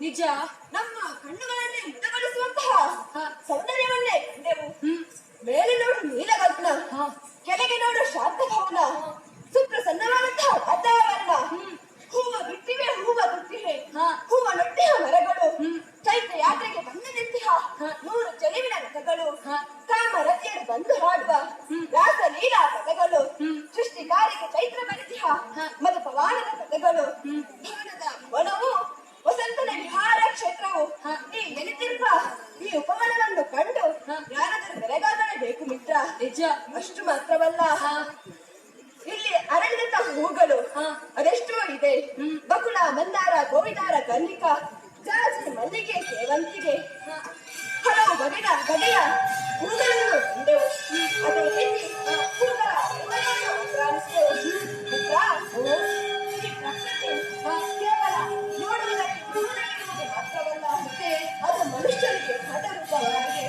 ನಿಜ ನಮ್ಮ ಕಣ್ಣುಗಳನ್ನೇ ಮುಟ್ಟಗೊಳಿಸುವಂತಹ ಸೌಂದರ್ಯವನ್ನೇ ಕಂಡೆವು. ಮೇಲೆ ನೋಡು ನೀಲಗಗನ, ಕೆಳಗೆ ನೋಡು ಶಾಂತ ಭವನ, ಸುಪ್ರಸನ್ನವಾದಂತಹ ವಾತಾವರಣ, ಹೂವ ಬಿಟ್ಟಿವೆ ಹೂವ ಗುಟ್ಟಿವೆ, ಹೂವ ನೊಟ್ಟಿಹ ಮರಗಳು, ಚೈತ್ರ ಯಾತ್ರೆಗೆ ಬಂದು ನಿಂತಿಹ 100 ಚೆಲುವಿನ ರಥಗಳು, ಕಾಮರತಿಯರು ಬಂದು ಹಾಡುವ ರಾಸ ಲೀಲಾ ಪದಗಳು, ಸೃಷ್ಟಿಕಾರಿಗೆ ಚೈತ್ರ ಬರೆದಿಹ ಮಧುಪವಾನದ ಪದಗಳು, ಭವನದ ವನವು ವಸಂತನ ವಿಹಾರ ಕ್ಷೇತ್ರವು, ನೀ ನೆನೆತಿರುವ ಈ ಉಪವನವನ್ನು ಕಂಡು ಯಾರಾದರೂ ಬೆಳೆಗಾಗಲೇ ಬೇಕು ಮಿತ್ರ. ನಿಜ. ಅಷ್ಟು ಮಾತ್ರವಲ್ಲ, ಇಲ್ಲಿ ಅರಳಿದಂತ ಹೂಗಳು ಅದೆಷ್ಟೋ ಇದೆ. ಬಕುಳ, ಮಂದಾರ, ಗೋವಿದಾರ, ಕನ್ನಿಕಾ, ಜಾಜಿ, ಮಲ್ಲಿಗೆ, ಸೇವಂತಿಗೆ, ಹಲವು ಬಗೆಯ ಹೂಗಳನ್ನು ಕಂಡೆವು. ಅದೇ ರೀತಿ ಹೂಗಳ ಪ್ರಾಣಿಸಿದೆವು. ಈ ಪ್ರಕೃತಿ ಕೇವಲ ನೋಡುವುದಕ್ಕೆ ಹೂವಿರುವುದು ಮಾತ್ರವಲ್ಲ, ಅದು ಮನುಷ್ಯರಿಗೆ ಹಠರೂಪವಾಗಿದೆ.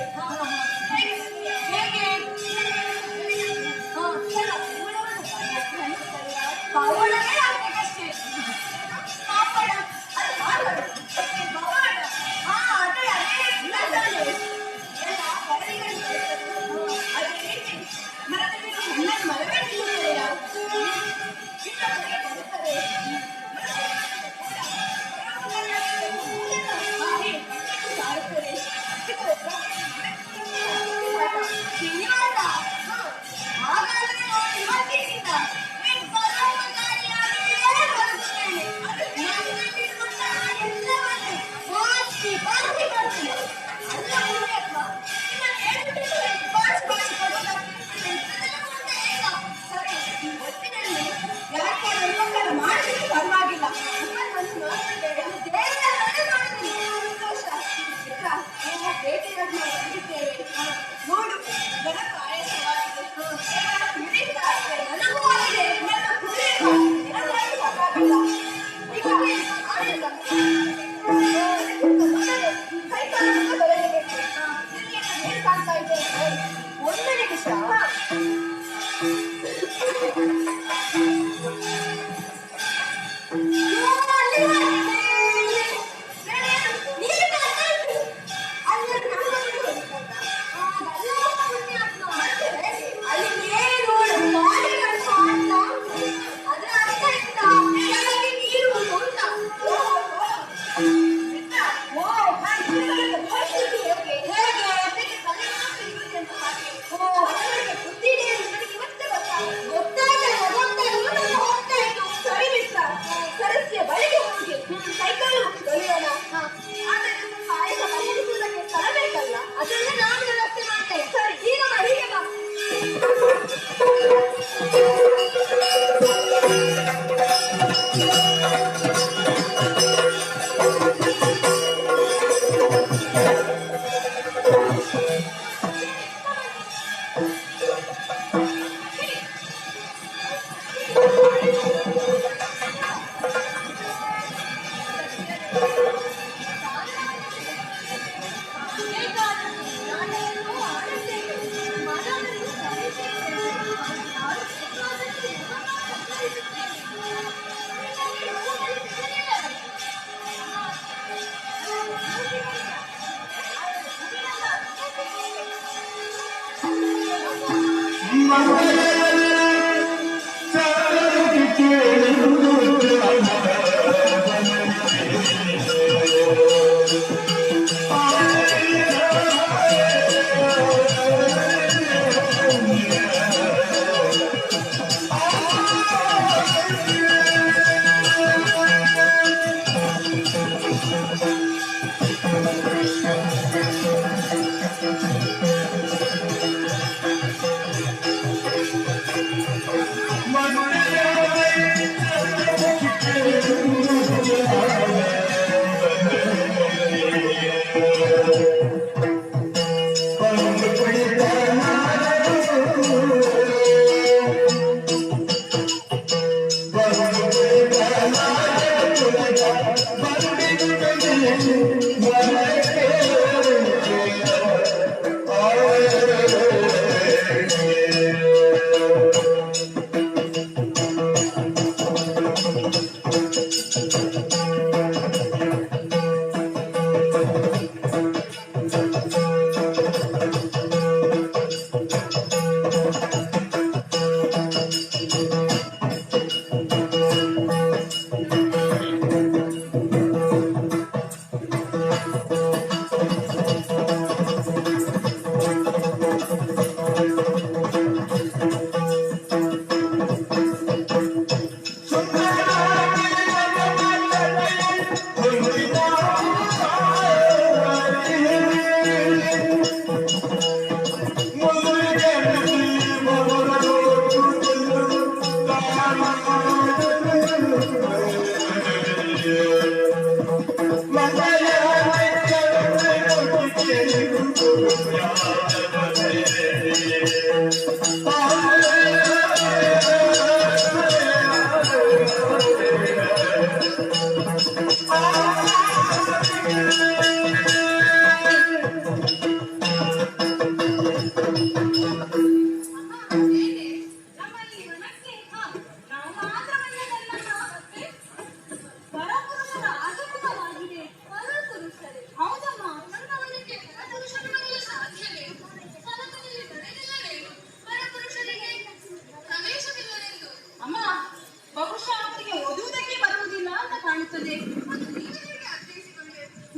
ಬಹುಶಃ ಅವರಿಗೆ ಓದುವುದಕ್ಕೆ ಬರುವುದಿಲ್ಲ ಅಂತ ಕಾಣುತ್ತದೆ.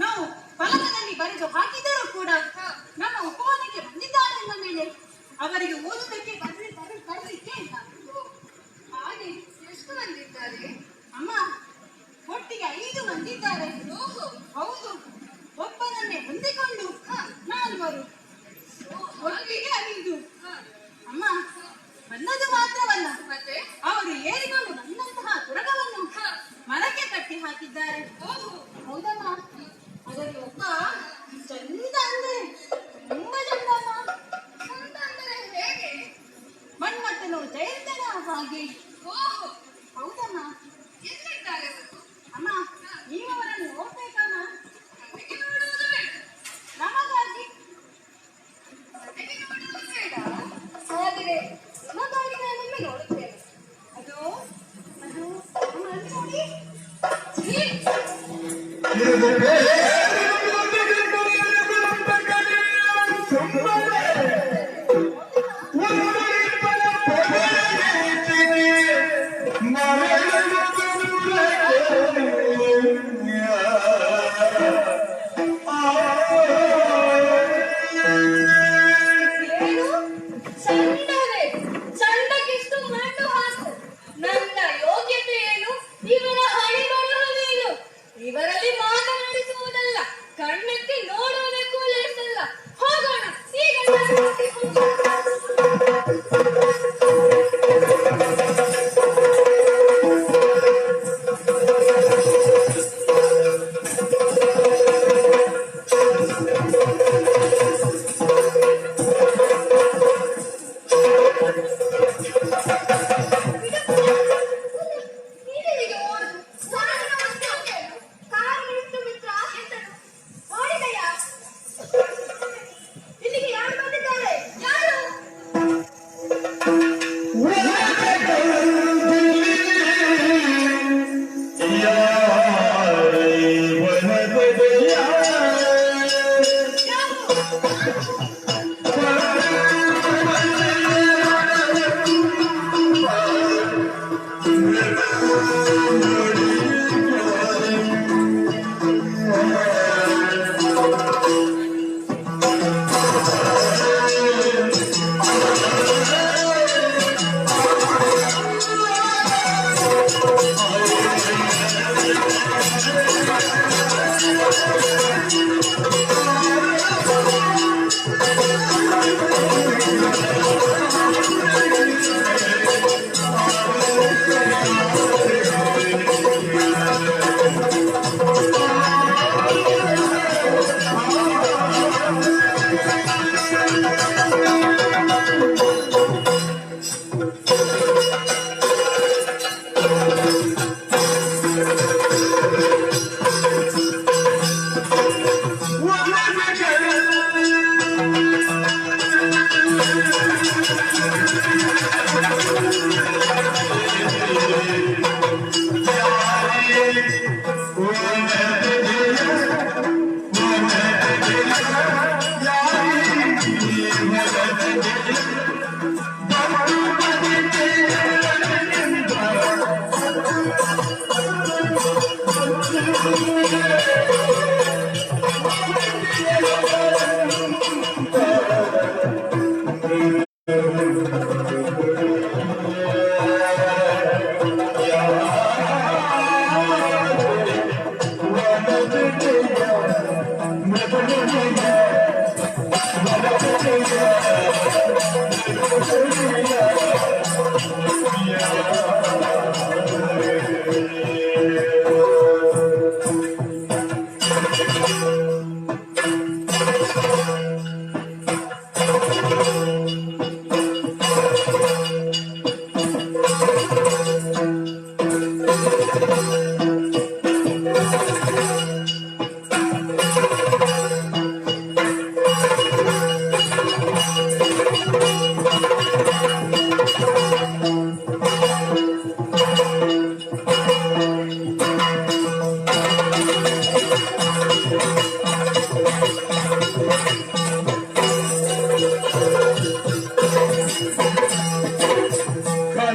ನಾವು ಫಲಕದಲ್ಲಿ ಬರೆದು ಹಾಕಿದರೂ ಕೂಡ ನಮ್ಮ ಉಪವನಕ್ಕೆ ಬಂದಿದ್ದಾರೆ ಎಂದ ಮೇಲೆ ಅವರಿಗೆ ಓದುವುದಕ್ಕೆ ಬರಲಿಕ್ಕೆ ಇಲ್ಲ. ಹಾಗೆ ಎಷ್ಟು ಬಂದಿದ್ದಾರೆ? ಅಮ್ಮ, ಒಟ್ಟಿಗೆ 5 ಬಂದಿದ್ದಾರೆ. ಹೌದು, ಒಬ್ಬನನ್ನೇ ಹೊಂದಿಕೊಂಡು 4. ಒಟ್ಟಿಗೆ 5. ಅಮ್ಮ, ಬಂದದು ಮಾತ್ರವಲ್ಲ, ಮತ್ತೆ ಅವರು ಏರಿಕೊಂಡು ಬಂದಂತಹ ತುರಗವನ್ನು ಮರಕ್ಕೆ ಕಟ್ಟಿ ಹಾಕಿದ್ದಾರೆ. ಹೌದಮ್ಮ, ಅದರಲ್ಲಿ ಒಬ್ಬ ಚಂದ ಅಂದರೆ ತುಂಬಾ ಚಂದಮ್ಮ. ಅಂತ ಅಂದರೆ ಹೇಗೆ? ಮನ್ಮಥನು ಜಯಂತನ ಹಾಗೆ. ಹೌದಮ್ಮ. ಎಲ್ಲಿದ್ದಾರೆ ಅವರು? ಅಮ್ಮ, ನೀವು ಅವರನ್ನು ನೋಡ್ಬೇಕಮ್ಮ. ನನಗೆ ನೋಡುವುದು ಬೇಡ. ನಮಗಾಗಿ. ನನಗೆ ನೋಡುವುದು ಬೇಡ. ಆದರೆ ನಿಮಗಾಗಿ ನಾನೊಮ್ಮೆ ನೋಡುತ್ತೇನೆ. ಅದು ಅದು ಅಮ್ಮ, ಅಲ್ಲಿ ನೋಡಿ. ಛೀ! ಏನು? ಚಂದವೇ? ಚಂದಕ್ಕಿಷ್ಟು ಮಣ್ಣು ಹಾಕು. ನನ್ನ ಯೋಗ್ಯತೆ ಏನು? ಇವರ ಹಣೆ ಬರಹವೇನು? ಇವರಲ್ಲಿ ಮಾತನಾಡಿಸುವುದಲ್ಲ, ಕಣ್ಣೆತ್ತಿ ನೋಡುವುದಕ್ಕೂ ಲೇಸಲ್ಲ. ಹೋಗೋಣ ಈಗ. ನೀನೆಲ್ಲಿಗೆ ಓಡುದು? ನಾನು ಮತ್ತೆ ಹೋಗೇನು? ಕಾರು ನಿಲ್ಸು ಮಿತ್ರ. ನೋಡಿದೆಯಾ? ಇಲ್ಲಿಗೆ ಯಾರು ಬಂದಿದ್ದಾರೆ? ಯಾರು?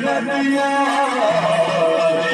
Hallelujah.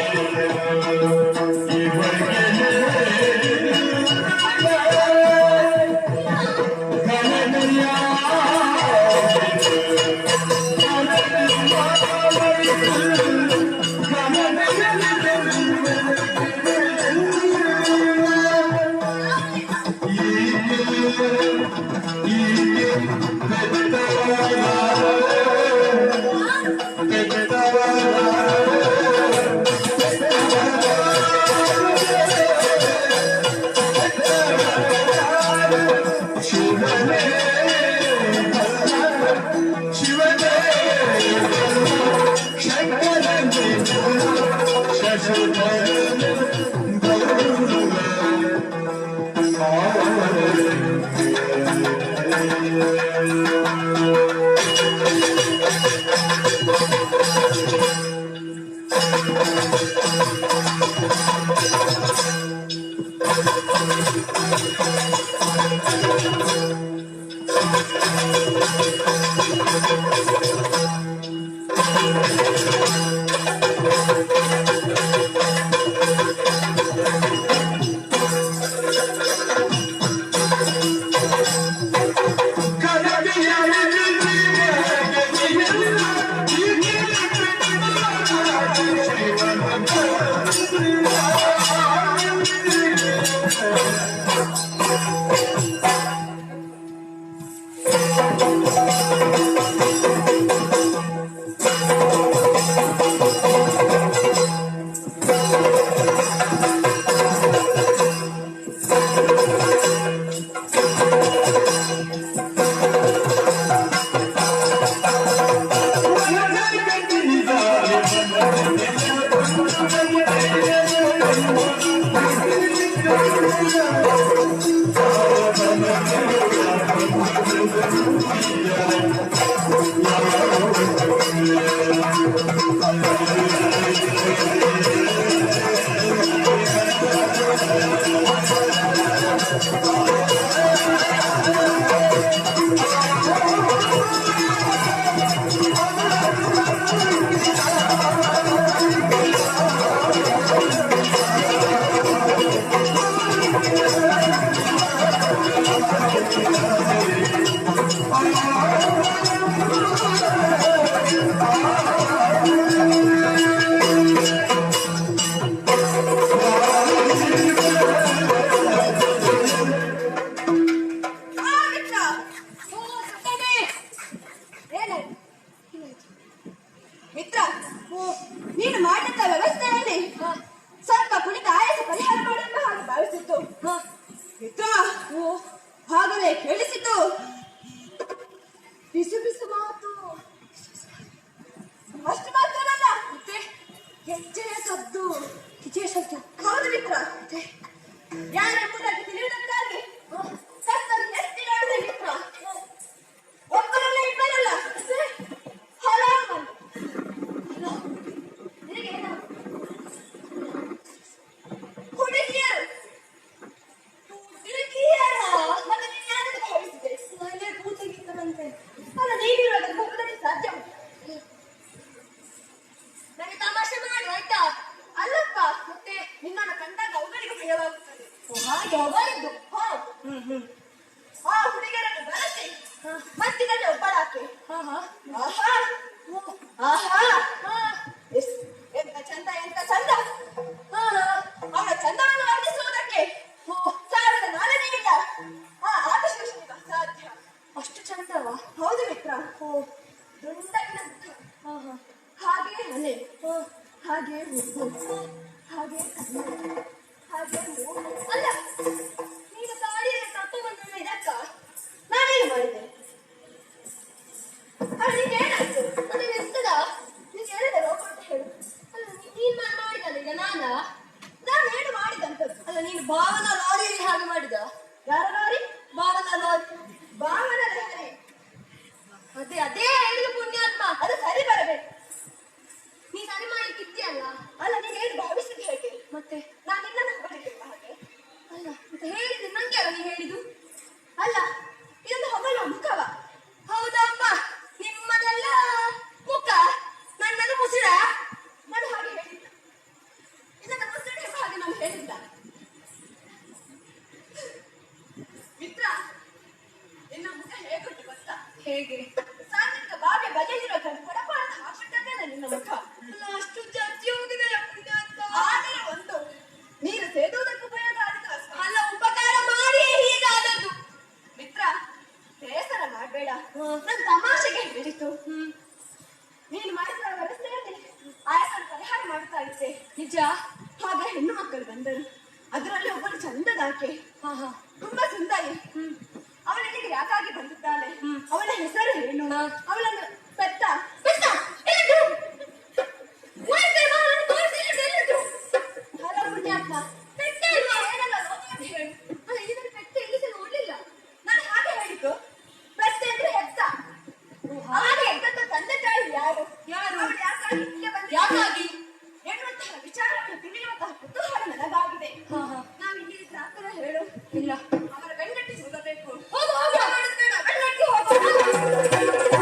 ಮಿತ್ರ, ನೀನು ಮಾಡಿದ ವ್ಯವಸ್ಥೆಯಲ್ಲಿ ಸ್ವಲ್ಪ ಕುಳಿತ ಆಯಾಸ ಪರಿಹಾರ ಮಾಡಲು ಹಾಗೆ ಭಾವಿಸಿತ್ತು. ಮಿತ್ರ, ಹಾಗಲೇ ಕೇಳಿಸಿತು ಬಿಸು ಬಿಸು ಮಾತು. ಅಷ್ಟು ಮಾತ್ರವಲ್ಲ, ಹೆಜ್ಜೆಯ ಸದ್ದು. ಹೌದು ಮಿತ್ರ, ಯಾರೆಂಬುದಾಗಿ ತಿಳಿಯುವುದಕ್ಕಾಗಿ ಸತ್ತನ್ನು ಎತ್ತಿ ನೋಡಿದೆ ಮಿತ್ರ. ಒಬ್ಬರಲ್ಲ ಇಬ್ಬರಲ್ಲ, ಹಲವು ಮಂದಿ. ಹುಡುಗಿಯರು ಮತ್ತೆ ನೀನು ಯಾರನ್ನು ಭಾವಿಸಿದೆ? ನಾನೇ ಭೂತಗಿದ್ದವಂತೆ. ಅಲ್ಲ, ನೀನಿರೋದು ಭೂತದಲ್ಲಿ ಸಾಧ್ಯ. ನನಗೆ ತಮಾಷೆ ಮಾಡು ಆಯ್ತಾ? ಅಲ್ಲಪ್ಪ, ಮತ್ತೆ ನಿನ್ನನ್ನು ಕಂಡಾಗ ಅವುಗಳಿಗೆ ಭಯವಾಗುತ್ತದೆ. ಹಾಗೆ ಅವರಿದ್ದು ಆ ಹುಡುಗಿಯರನ್ನು ಬಳಸಿ ಮತ್ತಿದಲ್ಲಿ ಒಬ್ಬಳಾಕೆ. ಆಹಾ ಎಂತ ಚಂದ, ಎಂತ ಚಂದ. ಅವಳ ಚಂದವನ್ನು ವರ್ಣಿಸುವುದಕ್ಕೆ ಸಾವಿರದ ನಾಳೆನೇ ಇಲ್ಲ. ಆಕರ್ಷಣೆಗೆ ಅಸಾಧ್ಯ. ಅಷ್ಟು ಚಂದವಾ? ಹೌದು ಮಿತ್ರ. ದುಂಡಗಿನ ಮುಖ, ಹಾಗೆ ಹಣೆ, ಹಾಗೆ ಹುಬ್ಬು, ಹಾಗೆ ಕಣ್ಣು, ಹಾಗೆ ಮೂಗು. ಅಲ್ಲ, ನೀನು ಗಾಡಿಯಲ್ಲಿ ತತ್ವವನ್ನು ಇದಕ್ಕ ನಾನೇನು ಮಾಡಿದೆ? ನಿನ್ಗೇನಾಯ್ತು? ಅದು ಎಂತದ? ನೀನು ಹೇಳಿದೆ ರೋಗ ಅಂತ ಹೇಳು. ಅಲ್ಲ, ನೀನ್ ಮಾಡಿದಲ್ಲ ಈಗ ನಾನಾ? ನಾನೇನು ಮಾಡಿದಂಥದ್ದು? ಅಲ್ಲ, ನೀನು ಭಾವನ ಲಾರಿಯಲ್ಲಿ ಹಾಗೆ ಮಾಡಿದ? ಯಾರ ಲಾರಿ? ಭಾವನ ಲಾರಿ. ಭಾವನ ಲಹರಿ. ಅದೇ ಹೇಳಿದ ಪುಣ್ಯಾತ್ಮ. ಅದು ಸರಿ ಬರಬೇಕು. ನೀ ಸರಿ ಮಾಡ್ಲಿಕ್ಕಿದ್ಯಲ್ಲ. ಅಲ್ಲ, ನೀನೇನು ಭಾವಿಸಿದ ಹೇಗೆ? ಮತ್ತೆ ನಾನು ನಿನ್ನನ್ನು ಹೊಗಳಿಲ್ಲ ಹಾಗೆ. ಅಲ್ಲ, ಮತ್ತೆ ಹೇಳಿದ್ದು ನಂಗೆ ಅಲ್ಲ ನೀ ಹೇಳಿದ್ದು. ಅಲ್ಲ, ಇದೊಂದು ಹೊಗಳ ಮುಖವ. ಹೌದಪ್ಪ, ನಿಮ್ಮದೆಲ್ಲ ಮುಖ, ನನ್ನದು ಮುಸುರ. ನಾನು ಹಾಗೆ ಹೇಳಿದ್ದ. ಇದನ್ನು ಮುಸುಡಿ ಎಂಬ ಹಾಗೆ ನಾನು ಹೇಳಿದ್ದ. ಮಿತ್ರ, ನಿನ್ನ ಮುಖ ಹೇಗುಂಟು ಗೊತ್ತಾ? ಹೇಗೆ? ಸಾರ್ವಜನಿಕ ಬಾವಿಯ ಬಗೆಯಲ್ಲಿರುವ ಕೊಡಪಾಳದ ಹಾಕಿಟ್ಟಂತೆಲ್ಲ ನಿನ್ನ ಮುಖ. ಅಲ್ಲ, ಅಷ್ಟು ಜಾಸ್ತಿ ಹೋಗಿದೆಯಾ ಪುಣ್ಯಾತ್ಮ? ಆದರೆ ಒಂದು, ನೀರು ಸೇದುವುದಕ್ಕೆ ಉಪಯೋಗ ಆದದ್ದು ಅಷ್ಟೇ. ಅಲ್ಲ, ಉಪಕಾರ ಮಾಡಿ ಹೀಗಾದದ್ದು. ಮಿತ್ರ, ಬೇಸರ ಮಾಡಬೇಡ. ನನ್ನ ತಮಾಷೆಗೆ ಹೇಳಿತು. ನೀನು ಮಾಡಿದ ವ್ಯವಸ್ಥೆಯಲ್ಲಿ ಆಯಾಸನ ಪರಿಹಾರ ಮಾಡುತ್ತಾ ಇದ್ದೆ. ನಿಜ? ಆಗ ಹೆಣ್ಣು ಮಕ್ಕಳು ಬಂದರು. ಅದರಲ್ಲಿ ಒಬ್ಬಳು ಚಂದದಾಕೆ, ತುಂಬಾ ಸುಂದರಿ. ಅವಳಿಗೆ ಯಾಕಾಗಿ ಬಂದಿದ್ದಾಳೆ? ಅವಳ ಹೆಸರು ಏನು? ಅವಳನ್ನು ಪೆತ್ತ ಅಲ್ವಾ? ಪೆಟ್ಟೆ ಅಲ್ವಾ? ಏನಲ್ಲ ಲೋಕವಾಗಿ ಹೇಳು. ಅಲ್ಲ, ಇದರ ಪೆಟ್ಟೆ ಇಲ್ಲಿ ಸಹ ನೋಡ್ಲಿಲ್ಲ. ನಾನು ಹಾಗೆ ಹೇಳಿದ್ದು. ಪ್ರಶ್ನೆ ಅಂದ್ರೆ ಹೆತ್ತ. ಹಾಗೆ ಹೆತ್ತಂತ ತಂದೆ ತಾಯಿ ಯಾರು? ಅವಳು ಯಾಕಾಗಿ ಇಲ್ಲಿಗೆ ಬಂದಿದ್ದಾಳೆ? ಯಾಕಾಗಿ ಎನ್ನುವಂತಹ ವಿಚಾರವನ್ನು ತಿಳಿಯುವಂತಹ ಕುತೂಹಲ ನನಗಾಗಿದೆ. ನಾವು ಇಲ್ಲಿ ಸಾಕರ ಹೇಳು. ಇಲ್ಲ ಅವರ ಬೆನ್ನಟ್ಟಿ ಹೋಗಬೇಕು. ಹೋಗು ಹೋಗು ಮಾಡೋದು ಬೇಡ, ಬೆನ್ನಟ್ಟಿ ಹೋಗಬೇಕು.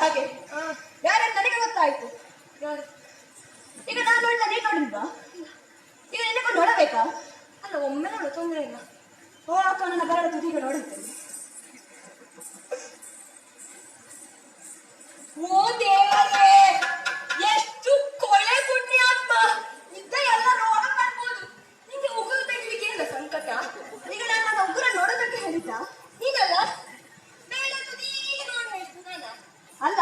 ಹಾಗೆ ಯಾರಂತ ನನಗೆ ಗೊತ್ತಾಯ್ತು. ಈಗ ನಾನು ನೋಡಿದ ನೀನು ನೋಡಿಲ್ವಾ? ಈಗ ನಿನಗೂ ನೋಡಬೇಕಾ? ಅಲ್ಲ ಒಮ್ಮೆ ನೋಡು, ತೊಂದರೆ ಇಲ್ಲ. ಓ ಅಕ್ಕ, ನನ್ನ ಬೆರಳ ತುದಿಗೆ ನೋಡುತ್ತೇನೆ. ಓ ದೇವರೇ, ಎಷ್ಟು ಕೊಳೆ ಪುಣ್ಯಾತ್ಮ! ಇದ್ದ ಎಲ್ಲ ರೋಗ ಬರ್ಬೋದು, ನಿಂಗೆ ಉಗುರು ತೆಗಿಲಿಕ್ಕೆ ಇಲ್ಲ ಸಂಕಟ. ಈಗ ನಾನು ನನ್ನ ಉಗುರ ನೋಡೋದಕ್ಕೆ ಹೇಳಿದ್ದ? ನೀನಲ್ಲ ಬೇಡ ತುದಿಗೆ ನೋಡು ಹೇಳಿದ್ದು ನಾನ. ಅಲ್ಲ,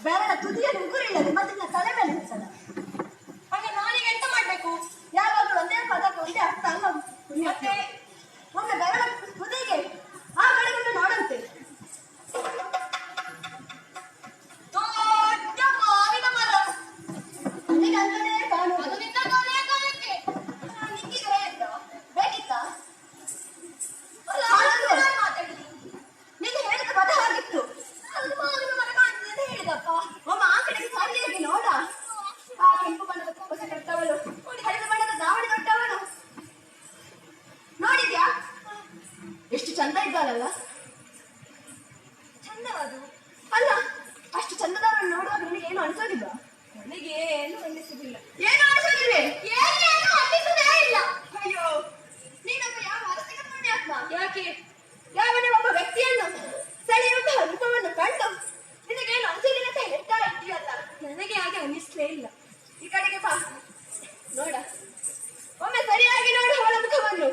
ಬೆರಳ ತುದಿಯಲ್ಲಿ ಉಗುರಿಲ್ಲದೆ ಮತ್ತೆ ನನ್ನ ತಲೆ ಮೇಲೆ ಇರ್ತದ. ಹಾಗೆ ನಾನೀಗ ಎಂತ ಮಾಡ್ಬೇಕು? ಯಾವಾಗಲೂ ಒಂದೇ ಪದಕ್ಕೆ ಒಂದೇ ಅರ್ಥ ಅಲ್ಲ. ಮತ್ತೆ ಒಮ್ಮೆ ಬೆರಳ ತುದಿಗೆ ಆ ಕಡೆಗೊಂಡು ನೋಡಂತೆ. ದೊಡ್ಡ ಮಾವಿನ ಮರ, ನನಗೆ ಅಂತಲೇ ಅದು ಕಾಣುವುದು. ನಿನ್ನ ಕೊನೆಯ ಕಾಲಕ್ಕೆ ನಿಂಗೆ ಎಂತ ಬೇಕಿತ್ತಾ? ಅಲ್ಲ, ಹೌದು. ನಾನು ಮಾತಾಡಿದ್ದು ನೀನು ಹೇಳಿದ ಪದ ಹಾಗಿತ್ತು. ಅದು ಮಾವಿನ ಮರ ಕಾಣ್ತದೆ ಅಂತ ಹೇಳಿದಪ್ಪ. ಒಮ್ಮ ಆ ಕಡೆಗೆ ಸರಿಯಾಗಿ ನೋಡ. ಆ ಕೆಂಪು ಬಣ್ಣದ ಕುಪ್ಪಸ ಕಟ್ಟವಳು, ಹಳದಿ ಬಣ್ಣದ ದಾವಣಿ ಕಟ್ಟವಳು ನೋಡಿದ್ಯಾ? ಎಷ್ಟು ಚಂದ ಇದ್ದಾಳಲ್ಲ. ಚಂದವಾದು. ಅಲ್ಲ, ಅಷ್ಟು ಚಂದದವರನ್ನು ನೋಡುವಾಗ ನಿನಗೆ ಏನು ಅನ್ಸೋದಿಲ್ವಾ? ನನಗೆ ಏನು ಅನ್ನಿಸುವುದಿಲ್ಲ. ಏನು ಅನ್ಸೋದಿಲ್ವೇ? ಏನು ಅನ್ನಿಸುವುದೇ ಇಲ್ಲ. ಅಯ್ಯೋ, ನೀನೊಬ್ಬ ಯಾವ ಅರಸಿಗೆ ಪುಣ್ಯಾತ್ಮ. ಯಾಕೆ? ಯಾವನೇ ಒಬ್ಬ ವ್ಯಕ್ತಿಯನ್ನು ಸೆಳೆಯುವಂತಹ ರೂಪವನ್ನು ಕಂಡು ನಿನಗೇನು ಅನ್ಸೋದಿಲ್ಲ ಅಂತ ಹೇಳ್ತಾ ಇದ್ದೀಯಲ್ಲ. ನನಗೆ ಹಾಗೆ ಅನ್ನಿಸ್ಲೇ ಇಲ್ಲ. ಈ ಕಡೆಗೆ ಬಾ, ನೋಡ. ಒಮ್ಮೆ ಸರಿಯಾಗಿ ನೋಡು ಅವಳ ಮುಖವನ್ನು.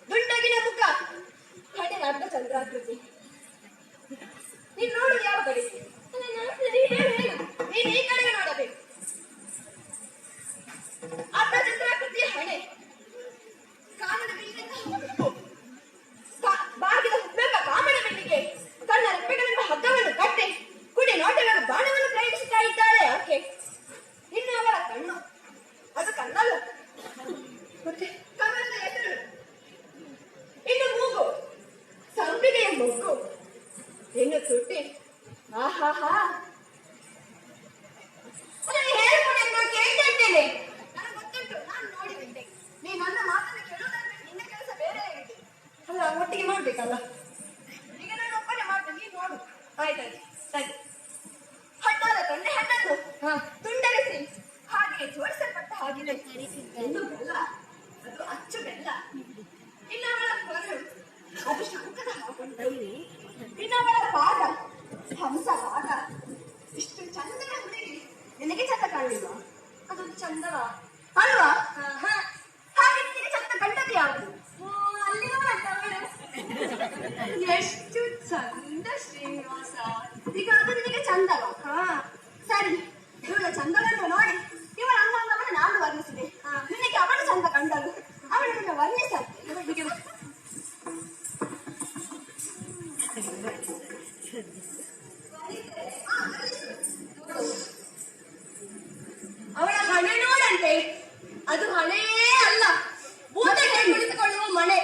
ದುಂಡಗಿನ ಮುಖ, ಕಣ್ಣಿನ ಅರ್ಧ ಚಂದ್ರಾಕೃತಿ. ನೀನು ನೋಡುದು ಯಾವ ಕಡೆಗೆ? ನೀನು ಈ ಕಡೆಗೆ ನೋಡಬೇಕು. ಅರ್ಧ ಚಂದ್ರಾಕೃತಿಯ ಹಣೆ, ಕಾಮನ ಬಿಲ್ಲಿನ ಹುಬ್ಬು, ಬಾಗಿದ ಹುಬ್ಬೆಂಬ ಕಾಮನ ಬಿಲ್ಲಿಗೆ ತನ್ನ ರೆಪ್ಪೆಗಳೆಂಬ ಹಗ್ಗವನ್ನು ಕಟ್ಟಿ ಕುಡಿ ನೋಟವೆಂಬ ಬಾಣವನ್ನು ಪ್ರಯೋಗಿಸುತ್ತಾ ಇದ್ದಾಳೆ ಆಕೆ. ಇನ್ನು ಅವಳ ಕಣ್ಣು, ಅದು ಕಣ್ಣಲ್ಲ, ಮತ್ತೆ ಕಮಲದ ಹೆಸರು. ಇನ್ನು ಮೂಗು, ಸಂಪಿಗೆಯ ಮೂಗು. ಇನ್ನು ತುಟಿ, ಆಹಾಹಾ. ಹೇಳ್ಕೊಂಡು ನಾನು ಕೇಳ್ತಾ ಇದ್ದೇನೆ. ನನಗೆ ಗೊತ್ತುಂಟು, ನಾನು ನೋಡಿದ್ದೆ. ನೀ ನನ್ನ ಮಾತನ್ನು ಕೇಳೋದಾದ್ರೆ ನಿನ್ನ ಕೆಲಸ ಬೇರೆ ಇದೆ. ಅಲ್ಲ, ಒಟ್ಟಿಗೆ ಮಾಡ್ಬೇಕಲ್ಲ. ಈಗ ನಾನು ಒಬ್ಬನೇ ಮಾಡ್ತೇನೆ, ನೀನು ನೋಡು. ಆಯ್ತಾಯ್ತು, ಸರಿ. ಹಣ್ಣಾದ ತೊಂಡೆ ಹಣ್ಣನ್ನು ತುಂಡರಿಸಿ ಹಾಗೆ ಜೋಡಿಸಲ್ಪಟ್ಟ ಹಾಗಿದೆ. ಇನ್ನು ಬೆಲ್ಲ, ಅದು ಅಚ್ಚು ಬೆಲ್ಲ. ಇನ್ನು ಅವಳ ಕೊರಳು, ಅದು ಶಂಕದ ಹಾಕೊಂಡು. ಇನ್ನು ಅವಳ ಪಾದ, ಹಂಸ ಪಾದ. ಇಷ್ಟು ಚಂದದ ಹುಡುಗಿ ನಿನಗೆ ಚಂದ ಕಾಣಲಿಲ್ವಾ? ಅದೊಂದು ಚಂದವಾ ಅಲ್ವಾ? ಹಾ. ಹಾಗೆ ನಿನಗೆ ಚಂದ ಕಂಡದ್ದು ಯಾವುದು? ಅಲ್ಲಿ ನೋಡಲ್ಲ. ಎಷ್ಟು ಚಂದ ಶ್ರೀನಿವಾಸ. ಈಗ ಅದು ನಿನಗೆ ಚಂದವಾ? ಸರಿ, ಇವಳ ಚಂದವನ್ನು ನೋಡಿ ಇವಳ ಅಂಗಾಂಗವನ್ನು ನಾನು ವರ್ಣಿಸಿದೆ. ನಿನಗೆ ಅವಳ ಚಂದ ಕಂಡಳು, ಅವಳನ್ನು ವರ್ಣಿಸ. ಅವಳ ಹಣೆ ನೋಡಂತೆ, ಅದು ಹಣೆಯೇ ಅಲ್ಲ, ಭೂತಕ್ಕೆ ಕುಳಿತುಕೊಳ್ಳುವ ಮಣೆ.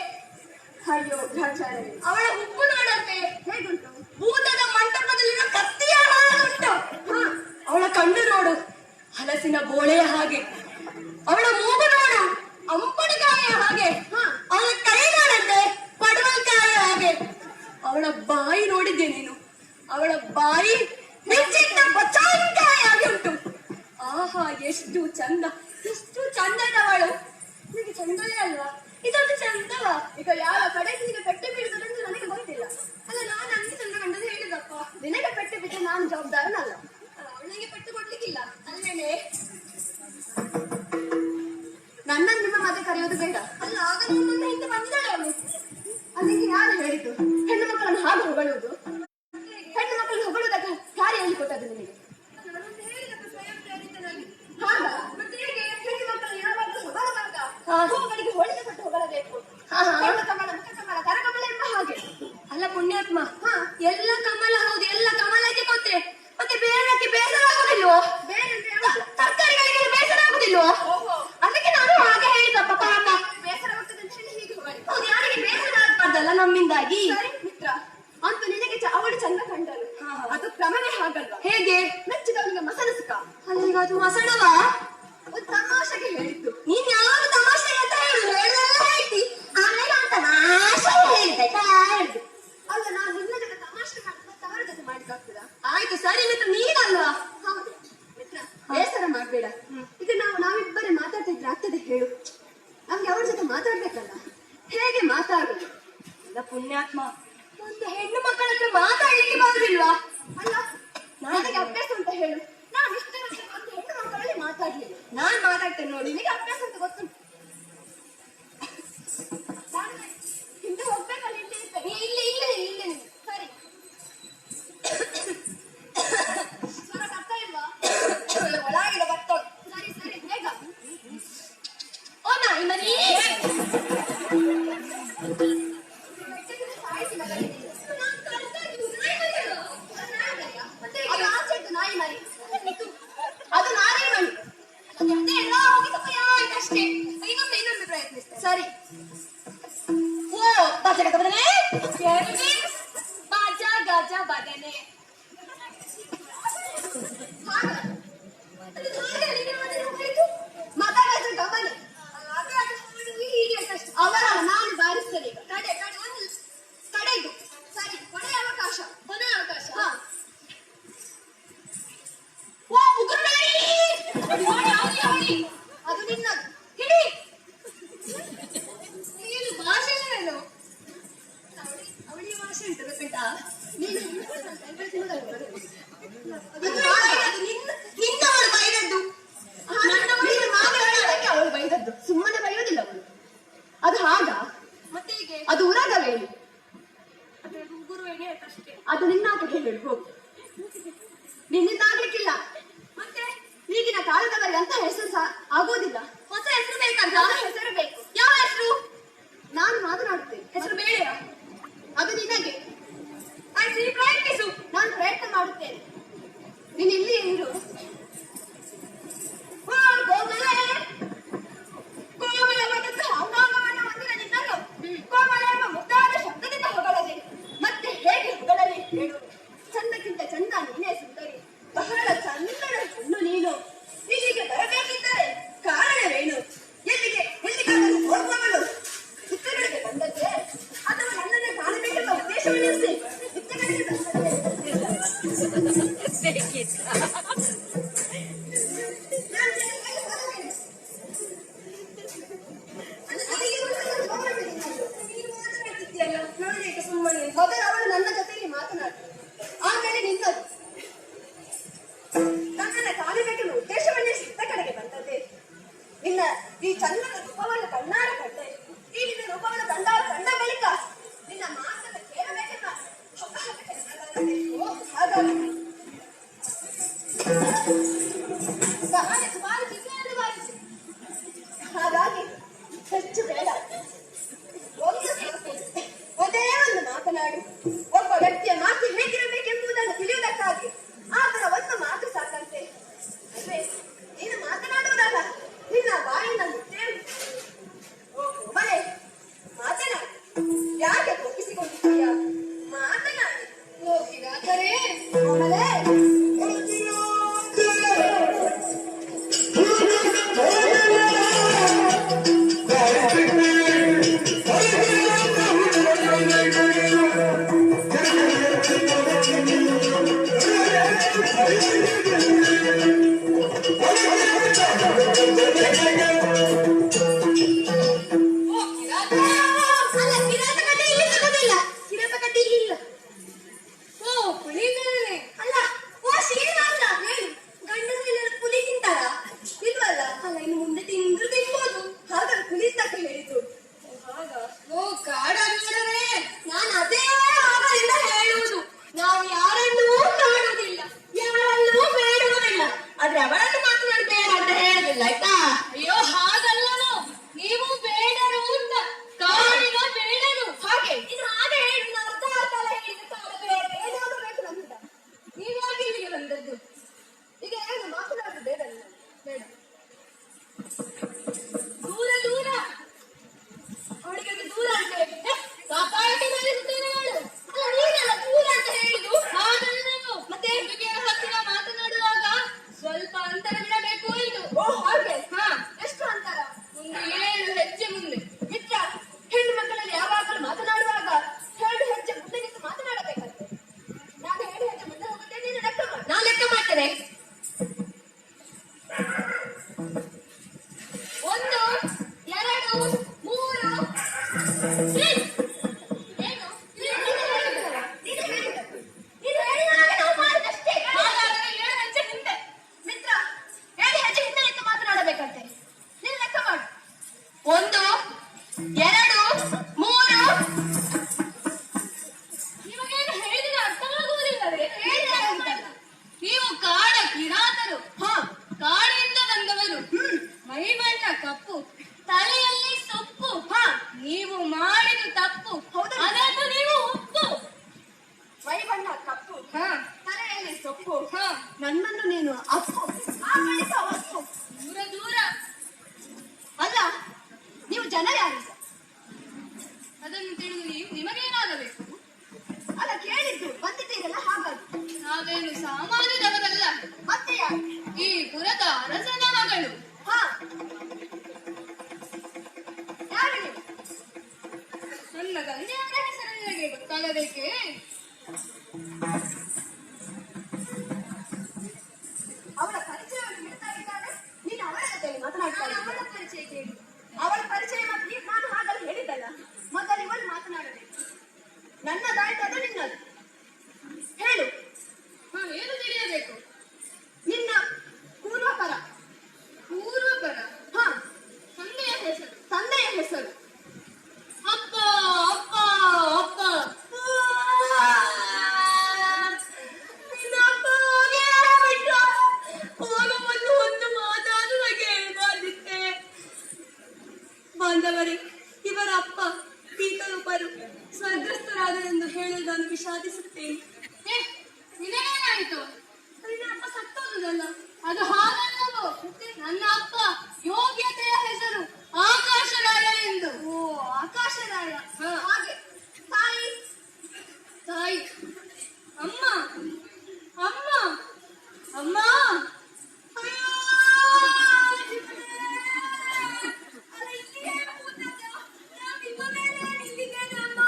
ಅಯ್ಯೋ ಗ್ರಹಚಾರವೇ, ಅವಳ ಹುಬ್ಬು ನೋಡಂತೆ, ಹೇಗುಂಟು? ಭೂತದ ಮಂಟಪದಲ್ಲಿನ ಕತ್ತಿಯ ಹಾಗುಂಟು. ಅವಳ ಕಣ್ಣು ನೋಡು, ಹಲಸಿನ ಬೋಳೆಯ ಹಾಗೆ. ಅವಳ ಮೂಗು ನೋಡು, ಅಂಪಣಕಾಯ ಹಾಗೆ. ಅವಳ ಕೈ ನೋಡಂತೆ, ಪಡವಲಕಾಯ ಹಾಗೆ. ಅವಳ ಬಾಯಿ ನೋಡಿದ್ದೆ ನೀನು, ಅವಳ ಬಾಯಿ ಮೆಚ್ಚಿದ್ದ ಬಚಾಯಿಕಾಯಿ ಹಾಗೆ ಉಂಟು. ಆಹಾ, ಎಷ್ಟು ಚಂದ, ಎಷ್ಟು ಚಂದದವಳು. ನಿನಗೆ ಚಂದವೇ ಅಲ್ವಾ? ಇದೊಂದು ಚಂದವಾ? ಈಗ ಯಾವ ಕಡೆಗೆ ನಿನಗೆ ಪೆಟ್ಟು ಬೀಳುವುದೆಂದು ನನಗೆ ಗೊತ್ತಿಲ್ಲ. ಅಲ್ಲ, ನಾನು ಅಂಗಿ ಚಂದ ಕಂಡದ್ದು ಹೇಳಿದಪ್ಪ. ನಿನಗೆ ಪೆಟ್ಟು ಬಿದ್ದು ನಾನು ಜವಾಬ್ದಾರನಲ್ಲ. ಅವಳಿಗೆ ಪೆಟ್ಟು ಕೊಡ್ಲಿಕ್ಕಿಲ್ಲ ಅಲ್ಲೇನೆ. ನನ್ನನ್ನು ನಿಮ್ಮ ಮದುವೆ ಕರೆಯೋದು ಬೇಡ. ಅಲ್ಲ, ಆಗ ನನ್ನ ಹಿಂದೆ ಬಂದಿದ್ದಾಳೆ ಅವಳು. ಅದಕ್ಕೆ ಯಾರು ಹೇಳಿದ್ದು ಹೆಣ್ಣು ಮಕ್ಕಳನ್ನು ಹಾಗೆ ಹೊಗಳುವುದು? ಹೆಣ್ಣು ಮಕ್ಕಳು ಹೊಗಳುವುದಕ್ಕೆ ಯಾರು ಹೇಳಿಕೊಟ್ಟದ್ದು ನಿನಗೆ? ನಾನೊಂದು ಹೇಳಿದಪ್ಪ, ಸ್ವಯಂ ಪ್ರೇರಿತನಾಗಿ. ಹಾಗ ಮತ್ತೆ ಹೇಗೆ? ಹೆಣ್ಣು ಮಕ್ಕಳು ಯಾವಾಗಲೂ ಹೊಗಳಬಾರ್ದ? ಹಾ. ಹೂಗಳಿಗೆ ಹೊಳೆದುಬಿಟ್ಟು ಹೊಗಳಬೇಕು. ಹೆಣ್ಣು ಕಮಲ, ಮುಖ ಕಮಲ, ಕರಕಮಲ ಎಂಬ ಹಾಗೆ. ಅಲ್ಲ ಪುಣ್ಯಾತ್ಮ, ಎಲ್ಲ ಕಮಲ ಹೌದು, ಎಲ್ಲ ಕಮಲಕ್ಕೆ ಕೊಟ್ರೆ ಮತ್ತೆ ಬೇರೆಕ್ಕೆ ಬೇಸರ ಆಗುದಿಲ್ವೋ? ಬೇರೆ ಅಂದ್ರೆ ಯಾವುದು? ತರಕಾರಿಗಳಿಗೆ ಬೇಸರ ಆಗುದಿಲ್ವೋ? ಓಹೋ, ಅದಕ್ಕೆ ನಾನು ಹಾಗೆ ಹೇಳಿದಪ್ಪ. ಪಾಪ ಬೇಸರ ಆಗ್ತದೆ ಅಂತ ಹೇಳಿ ಹೀಗೆ ಹೊಗಳಿ. ಹೌದು, ಯಾರಿಗೆ ಬೇಸರ ಆಗ್ಬಾರ್ದಲ್ಲ ನಮ್ಮಿಂದಾಗಿ. ಸರಿ ಮಿತ್ರ, ಅಂತೂ ನಿನಗೆ ಅವಳು ಚಂದ ಕಂಡಳು. ಅದು ಕ್ರಮವೇ ಹಾಗಲ್ವಾ? ಹೇಗೆ? ಮೆಚ್ಚಿದವನಿಗೆ ಮಸಲು ಸುಖ. ಅಲ್ಲಿಗ ಅದು ಮಸಣವಾ? ಒಂದು ತಮಾಷೆಗೆ ಹೇಳಿದ್ದು. ನೀನ್ ಯಾವ ತಮಾಷೆ ಅಂತ ಹೇಳುದು? ಹೇಳುದೆಲ್ಲ ಹೇಳ್ತಿ, ಆಮೇಲೆ ಅಂತ ನಾಶ ಹೇಳಿದೆ. ಅಲ್ಲ, ನಾನು ನಿನ್ನ ಜೊತೆ ತಮಾಷೆ ಮಾಡಿದ್ರೆ ತವರ ಜೊತೆ ಮಾಡ್ಲಿಕ್ಕಾಗ್ತದ? ಆ ಆಯ್ತು ಸರಿ ಮಿತ್ರ ನೀನಲ್ವಾ? ಹೌದು ಮಿತ್ರ, ಬೇಸರ ಮಾಡ್ಬೇಡ. ಈಗ ನಾವಿಬ್ಬರೇ ಮಾತಾಡ್ತಿದ್ರೆ ಆಗ್ತದೆ ಹೇಳು? ನಮ್ಗೆ ಅವ್ರ ಜೊತೆ ಮಾತಾಡ್ಬೇಕಲ್ಲ, ಹೇಗೆ ಮಾತಾಡುದು? ಅಲ್ಲ ಪುಣ್ಯಾತ್ಮ, ಒಂದು ಹೆಣ್ಣು ಮಕ್ಕಳ ಹತ್ರ ಮಾತಾಡ್ಲಿಕ್ಕೆ ಬರುದಿಲ್ವಾ? ಅಲ್ಲ, ನನಗೆ ಅಭ್ಯಾಸ ಅಂತ ಹೇಳು. ನಾನು ಇಷ್ಟರ ಒಂದು ಹೆಣ್ಣು ಮಕ್ಕಳಲ್ಲಿ ಮಾತಾಡ್ಲಿಲ್ಲ. ನಾನ್ ಮಾತಾಡ್ತೇನೆ ನೋಡಿ. ನಿನಗೆ ಅಭ್ಯಾಸ ಅಂತ ಗೊತ್ತುಂಟು. ನಾನು ಹಿಂದೆ ಹೋಗ್ಬೇಕಲ್ಲ, ಇಲ್ಲಿ ಇರ್ತೇನೆ. ಇಲ್ಲಿ ಸರಿ. ಸ್ವರ ಬರ್ತಾ ಇಲ್ವಾ? ಒಳಗಿದ ಬರ್ತೋಳು. ಸರಿ ಸರಿ, ಬೇಗ. ಓ ನಾಯಿ ಮರಿ, ಸಾಯಿಸಿ ಮಲಗಿದೆ. ನಾನು ಕಲ್ತಾದ್ದು ನಾಯಿ ಮರಿಯಲ್ಲ. ಅದು ನಾಯಿ ಮರಿಯಾ? ಮತ್ತೆ ಅದು ಆಚೆದ್ದು ನಾಯಿ ಮರಿ. ಅದು ನಾನೇ ಮಣಿ. ಅದೇ ಎಲ್ಲ ಹೋಗಿ ಸಮಯ ಆಯ್ತಷ್ಟೇ. ಇನ್ನೊಮ್ಮೆ ಪ್ರಯತ್ನಿಸ್ತೇನೆ. ಸರಿ. ಓ ಬಜಗ ಬದನೆ, ಬಾಜ ಗಜ ಬದನೆ. ಅವರ ನಾನು ಬಾರಿಸ್ತೇನೆ ಈಗ. ತಡೆ ಒಂದು ತಡೆ ಇದು. ಸರಿ, ಕೊನೆಯ ಅವಕಾಶ. ಹಾ. ಓ ಉಗುರು ನಾಯಿ, ಅದು ನಿನ್ನದು. ಹಿಡಿ. ನೀನು ಭಾಷೆ ಏನು? ಅವಳಿಯ ಭಾಷೆ ಉಂಟು ಗೊತ್ತುಂಟಾ? ನೀನು ನಿನ್ನವಳು ಬೈದದ್ದು. ನೀನು ಮಾತಾಡೋದಕ್ಕೆ ಅವಳು ಬೈದದ್ದು. ಸುಮ್ಮನೆ ಬೈಯೋದಿಲ್ಲ ಅವಳು. ಅದು ಹಾಗ? ಮತ್ತೆ ಹೀಗೆ ಅದು ಉರಗವೇನು? ಉಗುರು ಎಣ್ಣೆ ಅಷ್ಟೇ. ಅದು ನಿನ್ನಾಗೆ ಹೇಳು ಹೋಗು. ನಿನ್ನಿಂದ ಆಗ್ಲಿಕ್ಕಿಲ್ಲ. ಮತ್ತೆ ಈಗಿನ ಕಾಲದವರಿಗೆ ಅಂತ ಹೆಸರು ಸಹ ಆಗೋದಿಲ್ಲ. ಹೊಸ ಹೆಸರು ಬೇಕಂತ? ಹೊಸ ಹೆಸರು ಬೇಕು. ಯಾವ ಹೆಸರು? ನಾನು ಮಾತನಾಡುತ್ತೇನೆ. ಹೆಸರು ಬೇಳೆಯಾ? ಅದು ನಿನಗೆ. ಆಯ್ತು, ನೀನು ಪ್ರಯತ್ನಿಸು. ನಾನು ಪ್ರಯತ್ನ ಮಾಡುತ್ತೇನೆ. ನೀನು ಇಲ್ಲಿ ಇರು. ಕೋಮಲವಾದಂತಹ ಅಂಗಾಂಗವನ್ನು ಹೊಂದಿದ ನಿನ್ನನ್ನು ಕೋಮಲ ಎಂಬ ಮುದ್ದಾದ ಶಬ್ದದಿಂದ ಹೊಗಳದೆ ಮತ್ತೆ ಹೇಗೆ ಹೊಗಳಲಿ ಹೇಳು? ಚಂದಕ್ಕಿಂತ ಚಂದ ನೀನೇ ಸುಂದರಿ, ಬಹಳ ಚಂದದ ಹೆಣ್ಣು ನೀನು. ಇಲ್ಲಿಗೆ ಬರಬೇಕಿದ್ದರೆ ಕಾರಣವೇನು? ಎಲ್ಲಿಗಾದರೂ ಹೋಗುವವಳು ಇತ್ತ ಕಡೆಗೆ ಬಂದದ್ದೇ ಅಥವಾ ನನ್ನನ್ನು ಕಾಣಬೇಕೆಂಬ ಉದ್ದೇಶವನ್ನಿರಿಸಿ ಇತ್ತ ಕಡೆಗೆ ಬಂದದ್ದೇ? ಮೊದಲು ಅವಳು ನನ್ನ ಜೊತೆಗೆ ಮಾತನಾಡ್ತಾಳೆ, ಆಮೇಲೆ ನಿನ್ನದು. ನನ್ನನ್ನು ಕಾಣಬೇಕೆಂಬ ಉದ್ದೇಶವನ್ನೇ ಇತ್ತ ಕಡೆಗೆ ಬಂದದ್ದೇ? ನಿನ್ನ ಈ ಚಂದದ ರೂಪವನ್ನು ಕಣ್ಣಾರ ಕಂಡೆ. ಈ ನಿನ್ನ ರೂಪವನ್ನು ಕಂಡ ಬಳಿಕ ನಿನ್ನ ಮಾತನ್ನು ಕೇಳಬೇಕೆಂಬ ಹಬ್ಬಕ್ಕೆ ನನ್ನದಾಗಿದೆ. ಓ ಹಾಗಾಗಿ ಸುಮಾರು ದಿವಸಗಳು ಬಾರಿಸಿ. ಹಾಗಾಗಿ ಹೆಚ್ಚು ಬೇಡ, ಒಂದೇ ಒಂದು ಮಾತನಾಡು. ಒಬ್ಬ ವ್ಯಕ್ತಿಯ ಮಾತು ಹೇಗಿರಬೇಕೆಂಬುದನ್ನು ತಿಳಿಯುವುದಕ್ಕಾಗಿ ಆತನ ಒಂದು ಮಾತು ಸಾಕಂತೆ. ಅದೇ ನೀನು ಮಾತನಾಡುವುದಲ್ಲ, ನಿನ್ನ ಬಾಯಿನಲ್ಲಿ ಕೇಳು. ಓ ಮನೆ ಮಾತನಾಡು. ಯಾಕೆ ಕೋಪಿಸಿಕೊಂಡಿದ್ದೀಯ? ಮಾತನಾಡಿ. ಹೋಗಿರಾದರೆ ಅವಳೇನು ಸಾಮಾನ್ಯದವರಲ್ಲ. ಮತ್ತೆ ಯಾರು? ಈ ಪುರದ ಅರಸನ ಮಗಳು. ಹಾ, ಯಾರು ನೀವು? ನನ್ನ ಗಂಗೆಯವರ ಹೆಸರು ನಿನಗೆ ಗೊತ್ತಾಗಬೇಕೆ? ಅವಳ ಪರಿಚಯವನ್ನು ಬಿಡ್ತಾ ಇದ್ದಾಳೆ. ನೀನು ಅವಳ ಜೊತೆಯಲ್ಲಿ ಮಾತನಾಡ್ತಾ ನಾನು ಇದ್ದೀಯ. ಅವಳ ಪರಿಚಯ ಕೇಳಿ. ಅವಳ ಪರಿಚಯ ಮಾತ್ರ ನಾನು ಹಾಗಲ್ಲ ಹೇಳಿದ್ದಲ್ಲ. ಮೊದಲು ಇವಳು ಮಾತನಾಡಬೇಕು. ನನ್ನದಾಯ್ತು, ಅದು ನಿನ್ನದು. ಹೇಳು, ಏನು ತಿಳಿಯಬೇಕು? ನಿನ್ನ ಪೂರ್ವಪರ. ಪೂರ್ವಪರ. ಹಾ, ತಂದೆಯ ಹೆಸರು. ತಂದೆಯ ಹೆಸರು. ಅಪ್ಪ ಅಪ್ಪ ಅಪ್ಪ. ನಿನ್ನ ಅಪ್ಪ ಹೋಗಿ ಹೇಳ್ಬಿಟ್ಟ. ಹೋಗುವುದು ಒಂದು ಮಾತಾದ್ರೂ ನನಗೆ ಹೇಳ್ಬಾರ್ದಿತ್ತೆ. ಬಾಂಧವರೇ, ಇವರ ಅಪ್ಪ ಪೀತರೂಪರು ಸ್ವರ್ಗಸ್ಥರಾದರೆಂದು ಹೇಳಲು ನಾನು ವಿಷಾದಿಸುತ್ತೇನೆ. ಏ, ನಿನಗೇನಾಯಿತು? ನಿನ್ನ ಅಪ್ಪ ಸತ್ತೋದಲ್ಲ. ಅದು ಹಾಗಲ್ಲವೋ. ನನ್ನ ಅಪ್ಪ ಯೋಗ್ಯತೆಯ ಹೆಸರು ಆಕಾಶರಾಯ ಎಂದು. ಓ, ಆಕಾಶರಾಯ. ಹಾ. ಹಾಗೆ ತಾಯಿ. ತಾಯಿ ಅಮ್ಮ ಅಮ್ಮ ಅಮ್ಮ. ಅಯ್ಯೋ, ಅಲ್ಲ, ಇಲ್ಲಿಯೇ ಕೂತದ್ದು. ನಾನು ನಿಮ್ಮ ಮೇಲೆ ನಿಂತಿದ್ದೇನೆ ಅಮ್ಮ.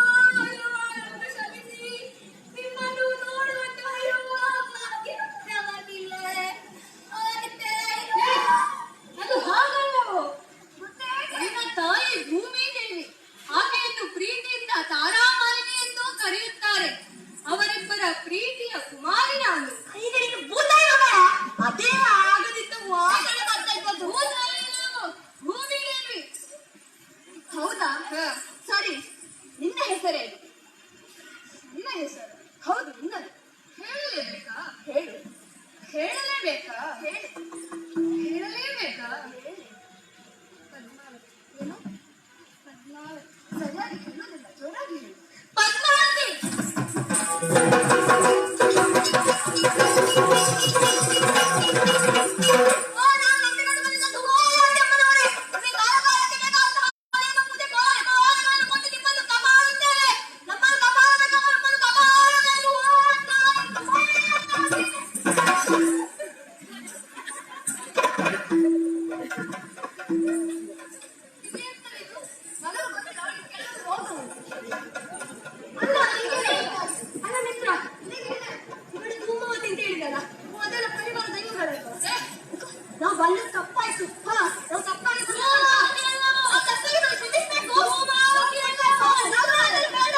ಅಯ್ಯೋ, ನನ್ನ ಕ್ಷಮಿಸಿ. ನಿಮ್ಮನ್ನು ನೋಡುವಂತ ಅಯ್ಯೋ ಭಾಗ್ಯವಂತವಾಗಿಲ್ಲ. ಆಯ್ತೆ. ಅದು ಹಾಗಲ್ಲವೋ. ಮತ್ತೆ ನಿನ್ನ ತಾಯಿ ಭೂಮಿ ದೇವಿ. ಆಕೆಯನ್ನು ಪ್ರೀತಿಯಿಂದ ತಾರಾಮಾಲಿನಿ ಎಂದು ಕರೆಯುತ್ತಾರೆ. ಅವರಿಬ್ಬರ ಪ್ರೀತಿಯ ಕುಮಾರಿ ನಾನು. ಈಗ ನೀನು ಭೂತಾಯಿ ಮಗಳ. ಅದೇ ಆಗದಿದ್ದ ವಾಸನೆ ಬರ್ತಾ ಇದ್ದದ್ದು. ಭೂತಾಯಿಯಲ್ಲವೋ, ಭೂಮಿ ದೇವಿ. ಹೌದಾ? ಸರಿ, ನಿನ್ನ ಹೆಸರೇನು? ನಿನ್ನ ಹೆಸರು ಹೌದು, ನಿನ್ನದು. ಹೇಳಲೇಬೇಕಾ? ಹೇಳು. ಹೇಳಲೇಬೇಕಾ? ಹೇಳು. ಹೇಳಲೇಬೇಕಾ? ಹೇಳು. ಏನು? ಸರಿಯಾಗಿ ಹೇಳೋದಿಲ್ಲ, ಜೋರಾಗಿ ಹೇಳು. ಪದ್ಮಾವತಿ. ಓ, ನಾನು ನಂಬಿಕೊಂಡು ಬಂದಿದ್ದ ದುರ್ವಾದಿ ಅಮ್ಮನವರೇ, ಈ ಕಾಲಕಾಲಕ್ಕೆ ಬೇಕಾದಂತಹ ನಿಮ್ಮ ಪೂಜೆ ಕೋಲಗಳನ್ನು ಕೊಟ್ಟು ನಿಮ್ಮನ್ನು ಕಾಪಾಡುತ್ತೇವೆ. ನಮ್ಮನ್ನು ಕಾಪಾಡಬೇಕು, ನಮ್ಮನ್ನು ಕಾಪಾಡಬೇಕು. ನನಗೂ ಗೊತ್ತಿಲ್ಲ, ಅವಳಿಗೆ ಕೆಲವರು ರೋಗ ಉಂಟು. ಅಲ್ಲ, ಅಲ್ಲ ಮಿತ್ರ, ಇವಳು ಧೂಮವತಿ ಅಂತ ಹೇಳಿದಲ್ಲ, ಮೊದಲ ಪರಿವಾರ ದೈವಗಳಲ್ಲ. ನಾವು ಬಂದು ತಪ್ಪಾಯ್ತು. ಹಾ, ನಾವು ತಪ್ಪಾಗಿ ಬಂದದ್ದು. ಆ ತಪ್ಪಿಗೆ ನಾವು ಕ್ಷಮಿಸ್ಬೇಕು. ನಾವು ಅದನ್ನು ಬೇಡ.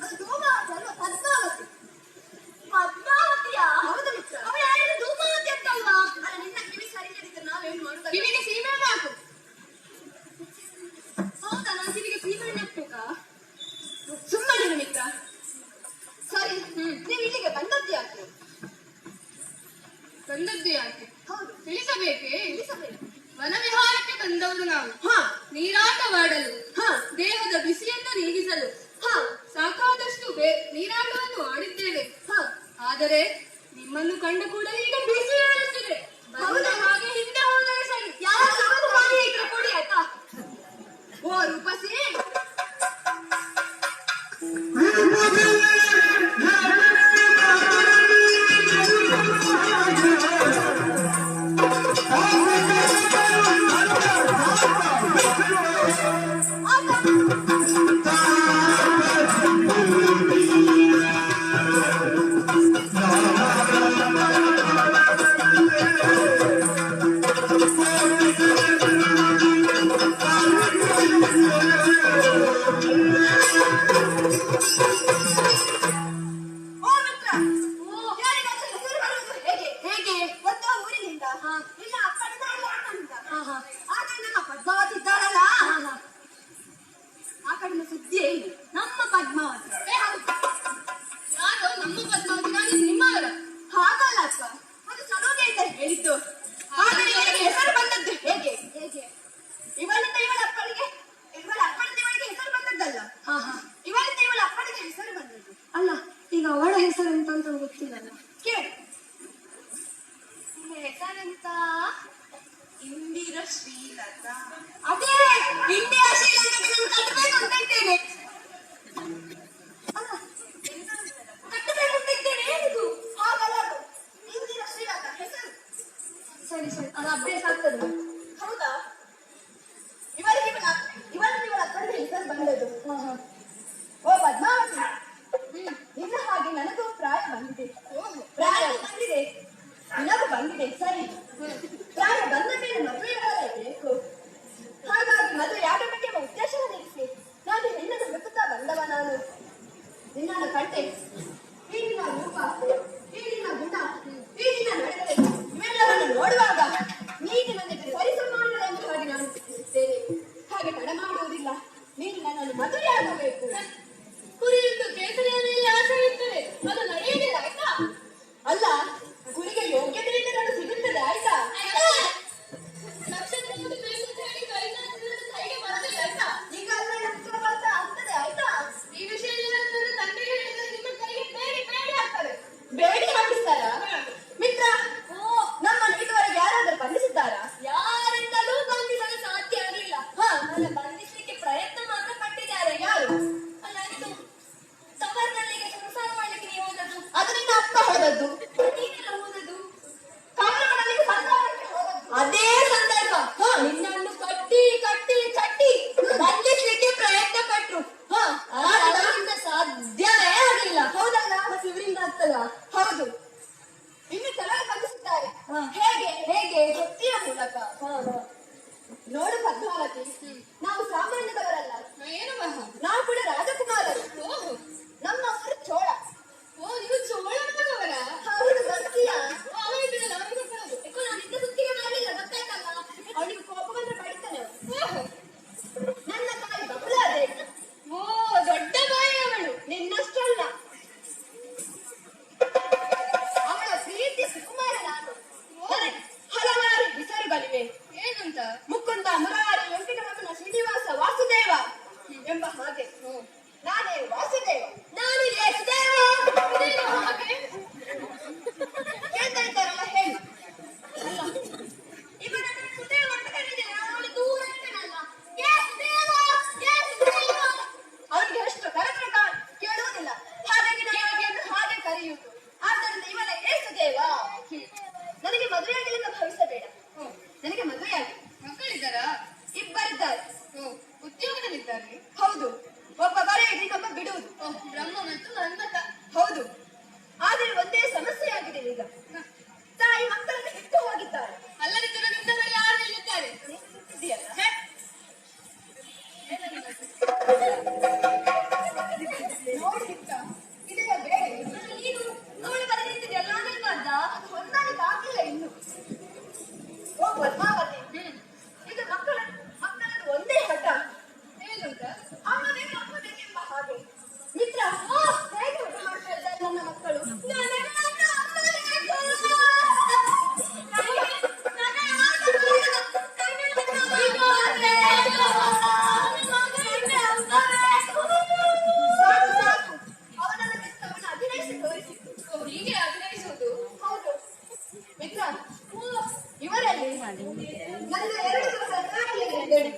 ಅದು ಧೂಮವತಿ ಅಲ್ವಾ, ಪದ್ಮಾವತಿ. ಪದ್ಮಾವತಿಯಾ? ಹೌದು ಮಿತ್ರ. ಅವಳು ಹೇಳಿದ ಧೂಮವತಿ ಅಂತಲ್ವಾ? ಅಲ್ಲ, ನಿನ್ನ ಕಿವಿ ಸರಿಯಾಗಿದ್ದರೆ ನಾವೇನು ಮಾಡುವುದಿಲ್ಲ. ಕಿವಿಗೆ ಸೀಮೆ ಹಾಕು. ಹೌದಾ, ನಾನು ಕಿವಿಗೆ ಸೀಮೆಎಣ್ಣೆ ಹಾಕ್ಬೇಕಾ? ಸುಮ್ಮನೆ ಮಿತ್ರ. ಸರಿ, ನೀವು ಇಲ್ಲಿಗೆ ಬಂದದ್ದು ಯಾಕೆ? ಬಂದದ್ದು ಯಾಕೆ? ಹೌದು, ತಿಳಿಸಬೇಕೇ? ತಿಳಿಸಬೇಕು. ವನವಿಹಾರಕ್ಕೆ ಬಂದವರು ನಾವು. ಹಾ, ನೀರಾಟವಾಡಲು, ಹಾ, ದೇಹದ ಬಿಸಿಯನ್ನು ನೀಗಿಸಲು ಹಾ, ಸಾಕಾದಷ್ಟು ನೀರಾಟವನ್ನು ಆಡಿದ್ದೇವೆ. ಹಾ. ಆದರೆ ನಿಮ್ಮನ್ನು ಕಂಡ ಕೂಡಲೇ ಈಗ ಬಿಸಿ ಏಳುತ್ತಿದೆ. ಹೌದಾ? ಹಾಗೆ ಹಿಂದೆ ಹೋದರೆ ಸರಿ. ಯಾರು ಸಾಕು ಮಾಡಿ ಇದ್ರೆ ಕೊಡಿ ಆಯ್ತಾ? ಓ ರೂಪಸಿ, ಓ ಮಿತ್ರ, ಯಾರಿಗಾದ್ರೂ ಹೆಸರು ಬರುವುದು ಹೇಗೆ? ಹೇಗೆ? ಒಂದು ಊರಿನಿಂದ, ಇಲ್ಲ ಅಪ್ಪನಿಂದ, ಇಲ್ಲ ಅಣ್ಣನಿಂದ. ಹಾ. ಆದ್ರೆ ನಮ್ಮ ಪದ್ಮಾವತಿ ಇದ್ದಾಳಲ್ಲ, ಆ ಕಡಿಮೆ ಸುದ್ದಿಯೇ ಇಲ್ಲ. ನಮ್ಮ ಪದ್ಮಾವತಿ. ಯಾರೋ ನಮ್ಮ ಪದ್ಮಾವತಿ, ನಾನು ನಿಮ್ಮವರ. ಹಾಗಲ್ಲ ಅಕ್ಕ, ಅದು ಸರೋಗೆ ಅಂತ ಹೇಳಿದ್ದು. ಆದ್ರೆ ಇವಳಿಗೆ ಹೆಸರು ಬಂದದ್ದು ಹೇಗೆ? ಹೇಗೆ? ಇವಳಿಂದ ಇವಳ ಅಪ್ಪನಿಗೆ, ಇವಳ ಅಪ್ಪನಿಂದ ಇವಳಿಗೆ ಹೆಸರು ಬಂದದ್ದಲ್ಲ. ಹಾ ಹಾ. ಇವಳಿಂದ ಇವಳ ಅಪ್ಪನಿಗೆ ಹೆಸರು ಬಂದದ್ದು. ಅಲ್ಲ, ಈಗ ಅವಳ ಹೆಸರು ಎಂತ ಅಂತ ಗೊತ್ತಿಲ್ಲಲ್ಲ. ಕೇಳು. ಹೆಸರೆಂತ? ಇಂದಿರ ಶ್ರೀಲತಾ. ಅದೇ ಇಂಡಿಯಾ ಶ್ರೀಲಂಕಾಗೆ ನಾನು ಕಟ್ಟಬೇಕು ಅಂತ ಇದ್ದೇನೆ. ಅಲ್ಲ, ಕಟ್ಟಬೇಕು ಅಂತ ಇದ್ದೇನೆ. ಏನಿದು? ನಿನ್ನನ್ನು ಕಂಡೆ. ಈ ನಿನ್ನ ರೂಪ, ಈ ನಿನ್ನ ಗುಣ, ಈ ನಿನ್ನ ನಡತೆ ಇವೆಲ್ಲವನ್ನು ನೋಡುವಾಗ ನೀನು ನನಗೆ ಸರಿಸಮಾನಳು ಎಂಬ ಹಾಗೆ ನಾನು ಚಿಂತಿಸುತ್ತೇನೆ. ಹಾಗೆ ತಡ ಮಾಡುವುದಿಲ್ಲ, ನೀನು ನನ್ನನ್ನು ಮದುವೆಯಾಗಬೇಕು. ಕುರಿಯೊಂದು ಕೇಸರಿಯ ಮೇಲೆ ಆಸೆ ಇರ್ತದೆ, ಅದು ನಡೆಯುವುದಿಲ್ಲ ಆಯ್ತಾ? ಅಲ್ಲ, ಗುರಿಗೆ ಯೋಗ್ಯತೆಯಿಂದ ನಾನು ಸಿಗುತ್ತದೆ ಆಯ್ತಾ? ನಕ್ಷತ್ರವನ್ನು ಬೇಕು ಅಂತ ಹೇಳಿ ಕೈಗೆ ಬರಲಿಲ್ಲ ಆಯ್ತಾ? ಈಗ ಅಲ್ಲ ನಕ್ಷತ್ರ ಬರ್ತ ಆಗ್ತದೆ ಆಯ್ತಾ? ಈ ವಿಷಯದಲ್ಲಿ ನನ್ನ ತಂದೆಗೆ ಹೇಳಿದರೆ ನಿಮ್ಮ ಕೈಗೆ ಬೇಡಿ ಬೇಡಿ ಆಗ್ತದೆ. ಬೇಡಿ ಹಾಕಿಸ್ತಾರ? ಮಿತ್ರ, ನಮ್ಮನ್ನು ಇದುವರೆಗೆ ಯಾರಾದರೂ ಬಂಧಿಸಿದ್ದಾರಾ? ಯಾರಿಂದಲೂ ಬಂಧಿಸಲು ಸಾಧ್ಯ ಆಗಲಿಲ್ಲ. ನನ್ನ ಬಂಧಿಸಲಿಕ್ಕೆ ಪ್ರಯತ್ನ ಮಾತ್ರ ಪಟ್ಟಿದ್ದಾರೆ. ಯಾರು? ಅಲ್ಲ, ಇದು ಸವರ್ನಲ್ಲಿಗೆ ಸಂಸಾರ ಮಾಡ್ಲಿಕ್ಕೆ ನೀವು ಹೋದದ್ದು, ಅದು ನಿನ್ನ ಅಪ್ಪ ಹೋದದ್ದು. ನೀನೆಲ್ಲ ಹೋದದ್ದು. ಕನ್ನಡದಲ್ಲಿ ಸಂಸಾರಕ್ಕೆ ಹೋದದ್ದು. ಅದೇ ಸಂದರ್ಭ ನಿನ್ನನ್ನು ಕಟ್ಟಿ ಕಟ್ಟಿ ಕಟ್ಟಿ ಬಂಧಿಸಲಿಕ್ಕೆ ಪ್ರಯತ್ನ ಪಟ್ರು. ಅದರಿಂದ ಸಾಧ್ಯವೇ ಆಗಲಿಲ್ಲ. ಹೌದಲ್ಲ? ಮತ್ತೆ ಇವರಿಂದ ಆಗ್ತದ? ಹೌದು. ಇನ್ನು ಕೆಲವರು ಬಂಧಿಸಿದ್ದಾರೆ. ಹೇಗೆ ಹೇಗೆ ವೃತ್ತಿಯ ಮೂಲಕ. ನೋಡು ಪದ್ಮಾವತಿ, ನಾವು ಸಾಮಾನ್ಯದವರಲ್ಲ. ಏನು ನಾವು ಕೂಡ ರಾಜಕುಮಾರರು. ಓಹೋ, ನಮ್ಮ ಊರು ಚೋಳ. ನೀವು ಚೋಳನವರ? ಹೌದು, ಬರ್ತೀಯಾ? ಅವರಿದ್ರಲ್ಲ, ಅವರಿಗೆ ಗೊತ್ತಾಗದು. ಯಾಕೋ ನಾನು ಇಂಥ ಸುತ್ತಿಗೆ ಮಾಡಲಿಲ್ಲ, ಗೊತ್ತಾಯ್ತಲ್ಲ? ಅವನಿಗೆ ಕೋಪ ಬಂದ್ರೆ ಬಡಿತಾನೆ ಅವನು. ಓಹೋ, ನನ್ನ ತಾಯಿ ಬಬಲಾದೇವಿ. ಓ ದೊಡ್ಡ ಬಾಯಿ ಅವಳು. ನಿನ್ನಷ್ಟಲ್ಲ, ಅವಳ ಪ್ರೀತಿ ಸುಕುಮಾರ ನಾನು. ಹಲವಾರು ಹೆಸರುಗಳಿವೆ. ಏನಂತ? ಮುಕುಂದ, ಮುರಾರಿ, ವೆಂಕಟರಮಣ, ಶ್ರೀನಿವಾಸ, ವಾಸುದೇವ ಎಂಬ ಹಾಗೆ. ನಾನೇ ವಾಸುದೇವ. ನಾನು ಯೇಸುದೇವ. ಇದೇನು ಹಾಗೆ? ಕೇಳ್ತಾ ಇದ್ದಾರಲ್ಲ, ಹೇಳಿ. ಅಲ್ಲ, ಇವನ ಸುದೇವ ಅಂತ ಕರೀತೇನೆ, ಅವನು ದೂರ ಇದ್ದಾನಲ್ಲ. ಯೇಸುದೇವ, ಯೇಸುದೇವ. ಅವನಿಗೆ ಎಷ್ಟು ಕರೆದ್ರೆ ಕೇಳುವುದಿಲ್ಲ. ಹಾಗಾಗಿ ನಾನು ಅವನಿಗೆ ಹಾಗೆ ಕರೆಯುವುದು. ಆದ್ದರಿಂದ ಇವನ ಯೇಸುದೇವ. ನನಗೆ ಮದುವೆಯಾಗಲಿಲ್ಲ ಭಾವಿಸಬೇಡ. ನನಗೆ ಮದುವೆಯಾಗಿ ಮಕ್ಕಳಿದ್ದಾರಾ? ಇಬ್ಬರಿದ್ದಾರೆ. ಓ, ಉದ್ಯೋಗದಲ್ಲಿದ್ದಾರೆ? ಹೌದು. ಒಬ್ಬ ಬರೆಯುವುದು, ಇನ್ನೊಬ್ಬ ಬಿಡುವುದು. ಓ, ಬ್ರಹ್ಮ ಮತ್ತು ಮನ್ಮಥ. ಹೌದು. ಆದರೆ ಒಂದೇ ಸಮಸ್ಯೆ ಆಗಿದೆ ಈಗ. ತಾಯಿ ಮಕ್ಕಳನ್ನು ಬಿಟ್ಟು ಹೋಗಿದ್ದಾರೆ. ಅಲ್ಲದಿದ್ದರೂ ನಿನ್ನ ಮೇಲೆ ಯಾರು ನಿಲ್ಲುತ್ತಾರೆ? ಇದೆಯಲ್ಲ, ನೋಡಿ ಇತ್ತ. ಇದೆಯಾ ಬೇಡ? ನೀನು ಅವಳು ಬರೆದಿದ್ದೀಯಲ್ಲ, ಅದಕ್ಕಾದ ಹೊಂದಾಣಿಕೆ ಆಗಿಲ್ಲ ಇನ್ನು. ಓ ಪದ್ಮಾವತಿ, ಇದು ಮಕ್ಕಳದ್ದು ಒಂದೇ ಹಠ. ಏನು ಅಂತ? ಅಮ್ಮಬೇಕು ಅಮ್ಮಬೇಕೆಂಬ ಹಾಗೆ. ಮಿತ್ರ, ಹೇಗೆ ಹಠ ಮಾಡ್ತಾ ಇದ್ದಾರೆ ನನ್ನ ಮಕ್ಕಳು. ಸಾಕು ಸಾಕು, ಅವನನ್ನು ಬಿಟ್ಟು ಅವನ ಅಭಿನಯಿಸಿ ತೋರಿಸಿತು. ಓ, ಹೀಗೆ ಅಭಿನಯಿಸುವುದು? ಹೌದು. ಮಿತ್ರ, ಇವರಲ್ಲಿ ನನ್ನ 2 ದಿವಸ ಕಾಣಲಿಲ್ಲ.